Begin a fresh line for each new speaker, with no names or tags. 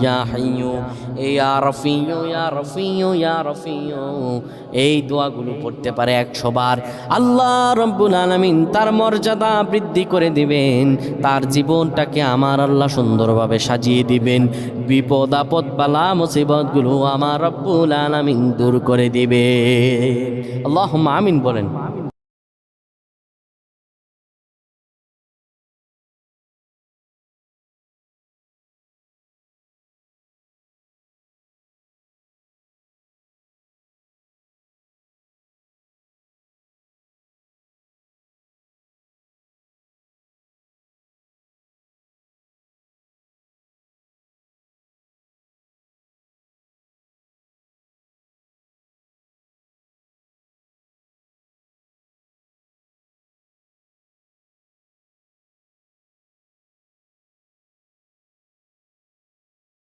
ইয়া হাইয়ু ইয়া রাফিয়ু ইয়া রাফিয়ু ইয়া রাফিয়ু, এই দোয়াগুলো পড়তে পারে 100 বার, আল্লাহ রাব্বুল আলামিন তার মর্যাদা বৃদ্ধি করে দিবেন, তার জীবনটাকে আমার আল্লাহ সুন্দরভাবে সাজিয়ে দিবেন, বিপদ আপদ বালা মুসিবতগুলো আমার রাব্বুল আলামিন দূর করে দিবেন। আল্লাহুম্মা আমিন বলেন।